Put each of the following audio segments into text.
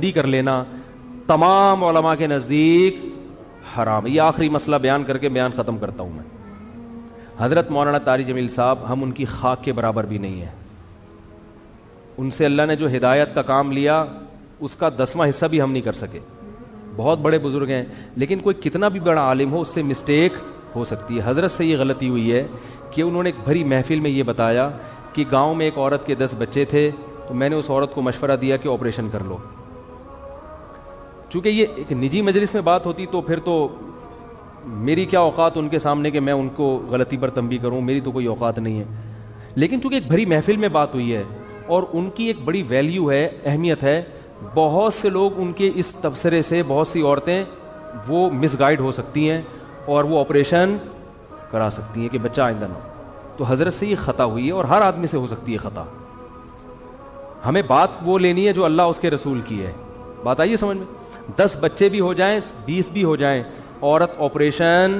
دی کر لینا تمام علماء کے نزدیک حرام ہے۔ یہ آخری مسئلہ بیان کر کے بیان ختم کرتا ہوں میں۔ حضرت مولانا طارق جمیل صاحب، ہم ان کی خاک کے برابر بھی نہیں ہیں۔ ان سے اللہ نے جو ہدایت کا کام لیا اس کا 10واں حصہ بھی ہم نہیں کر سکے۔ بہت بڑے بزرگ ہیں، لیکن کوئی کتنا بھی بڑا عالم ہو اس سے مسٹیک ہو سکتی ہے۔ حضرت سے یہ غلطی ہوئی ہے کہ انہوں نے ایک بھری محفل میں یہ بتایا کہ گاؤں میں ایک عورت کے 10 بچے تھے، تو میں نے اس عورت کو مشورہ دیا کہ آپریشن کر لو۔ چونکہ یہ ایک نجی مجلس میں بات ہوتی تو پھر تو میری کیا اوقات ان کے سامنے کہ میں ان کو غلطی پر تنبیہ کروں، میری تو کوئی اوقات نہیں ہے۔ لیکن چونکہ ایک بھری محفل میں بات ہوئی ہے اور ان کی ایک بڑی ویلیو ہے، اہمیت ہے، بہت سے لوگ ان کے اس تبصرے سے، بہت سی عورتیں وہ مس گائیڈ ہو سکتی ہیں اور وہ آپریشن کرا سکتی ہیں کہ بچہ آئندہ نہ ہو۔ تو حضرت سے یہ خطا ہوئی ہے اور ہر آدمی سے ہو سکتی ہے خطا۔ ہمیں بات وہ لینی ہے جو اللہ اس کے رسول کی ہے۔ بات آئیے سمجھ میں؟ 10 بچے بھی ہو جائیں، 20 بھی ہو جائیں، عورت آپریشن،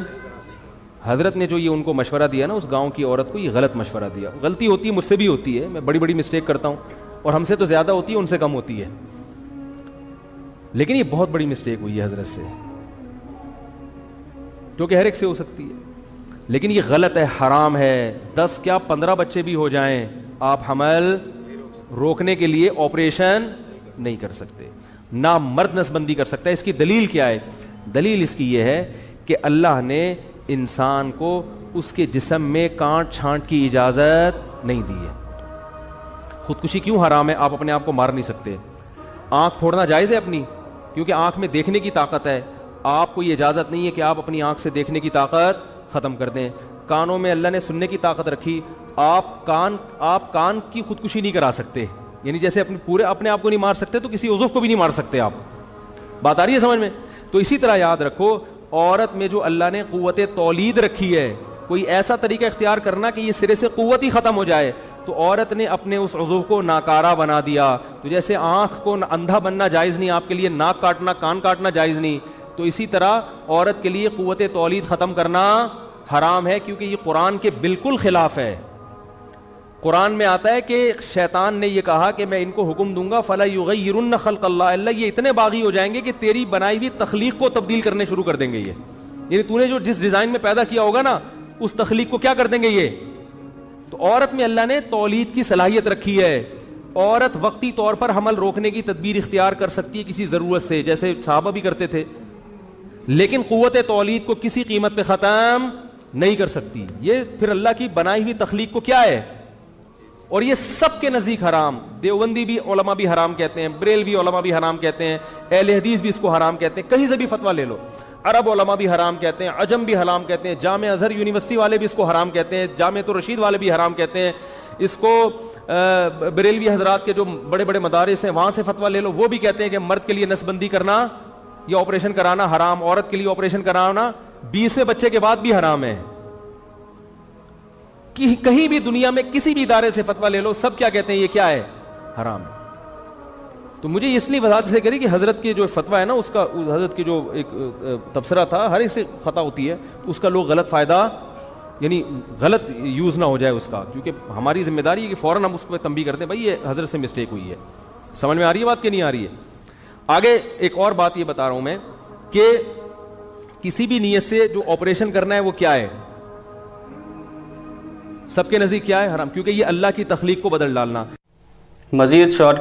حضرت نے جو یہ ان کو مشورہ دیا نا، اس گاؤں کی عورت کو یہ غلط مشورہ دیا۔ غلطی ہوتی ہے، مجھ سے بھی ہوتی ہے، میں بڑی بڑی مسٹیک کرتا ہوں اور ہم سے تو زیادہ ہوتی ہے، ان سے کم ہوتی ہے، لیکن یہ بہت بڑی مسٹیک ہوئی ہے حضرت سے، جو کہ ہر ایک سے ہو سکتی ہے، لیکن یہ غلط ہے، حرام ہے۔ 10 کیا 15 بچے بھی ہو جائیں، آپ حمل روکنے کے لیے آپریشن نہیں کر سکتے، نہ مرد نسبندی کر سکتا ہے۔ اس کی دلیل کیا ہے؟ دلیل اس کی یہ ہے کہ اللہ نے انسان کو اس کے جسم میں کانٹ چھانٹ کی اجازت نہیں دی ہے۔ خودکشی کیوں حرام ہے؟ آپ اپنے آپ کو مار نہیں سکتے۔ آنکھ پھوڑنا جائز ہے اپنی، کیونکہ آنکھ میں دیکھنے کی طاقت ہے، آپ کو یہ اجازت نہیں ہے کہ آپ اپنی آنکھ سے دیکھنے کی طاقت ختم کر دیں۔ کانوں میں اللہ نے سننے کی طاقت رکھی، آپ کان کی خودکشی نہیں کرا سکتے، یعنی جیسے اپنے آپ کو نہیں مار سکتے تو کسی عضو کو بھی نہیں مار سکتے آپ۔ بات آ رہی ہے سمجھ میں؟ تو اسی طرح یاد رکھو، عورت میں جو اللہ نے قوت تولید رکھی ہے، کوئی ایسا طریقہ اختیار کرنا کہ یہ سرے سے قوت ہی ختم ہو جائے، تو عورت نے اپنے اس عضو کو ناکارہ بنا دیا۔ تو جیسے آنکھ کو اندھا بننا جائز نہیں آپ کے لیے، ناک کاٹنا، کان کاٹنا جائز نہیں، تو اسی طرح عورت کے لیے قوت تولید ختم کرنا حرام ہے، کیونکہ یہ قرآن کے بالکل خلاف ہے۔ قرآن میں آتا ہے کہ شیطان نے یہ کہا کہ میں ان کو حکم دوں گا فَلَا يُغَيِّرُنَّ خَلْقَ اللَّهِ، اللہ یہ اتنے باغی ہو جائیں گے کہ تیری بنائی ہوئی تخلیق کو تبدیل کرنے شروع کر دیں گے۔ یہ یعنی تو نے جو جس ڈیزائن میں پیدا کیا ہوگا نا، اس تخلیق کو کیا کر دیں گے یہ۔ تو عورت میں اللہ نے تولید کی صلاحیت رکھی ہے، عورت وقتی طور پر حمل روکنے کی تدبیر اختیار کر سکتی ہے کسی ضرورت سے، جیسے صحابہ بھی کرتے تھے، لیکن قوت تولید کو کسی قیمت پہ ختم نہیں کر سکتی۔ یہ پھر اللہ کی بنائی ہوئی تخلیق کو کیا ہے، اور یہ سب کے نزدیک حرام۔ دیوبندی بھی علماء بھی حرام کہتے ہیں، بریلوی علماء بھی حرام کہتے ہیں، اہل حدیث بھی اس کو حرام کہتے ہیں، کہیں سے بھی فتویٰ لے لو، عرب علماء بھی حرام کہتے ہیں، عجم بھی حرام کہتے ہیں، جامع ازہر یونیورسٹی والے بھی اس کو حرام کہتے ہیں، جامع الرشید والے بھی حرام کہتے ہیں اس کو، بریلوی حضرات کے جو بڑے بڑے مدارس ہیں وہاں سے فتویٰ لے لو، وہ بھی کہتے ہیں کہ مرد کے لیے نسبندی کرنا یا آپریشن کرانا حرام، عورت کے لیے آپریشن کرانا 20ویں بچے کے بعد بھی حرام ہے۔ کہیں بھی دنیا میں کسی بھی ادارے سے فتویٰ لے لو، سب کیا کہتے ہیں یہ کیا ہے، حرام ہے۔ تو مجھے اس لیے وضاحت سے کری کہ حضرت کے جو فتویٰ ہے نا، اس کا حضرت کی جو ایک تبصرہ تھا، ہر ایک سے خطا ہوتی ہے، اس کا لوگ غلط فائدہ، یعنی غلط یوز نہ ہو جائے اس کا، کیونکہ ہماری ذمہ داری ہے کہ فوراً ہم اس پہ تنبیہ کرتے ہیں بھائی یہ حضرت سے مسٹیک ہوئی ہے۔ سمجھ میں آ رہی ہے بات کہ نہیں آ رہی ہے؟ آگے ایک اور بات یہ بتا رہا ہوں میں کہ کسی بھی نیت سے جو آپریشن کرنا ہے وہ کیا ہے، سب کے نزدیک کیا ہے، حرام، کیونکہ یہ اللہ کی تخلیق کو بدل ڈالنا۔ مزید شارٹ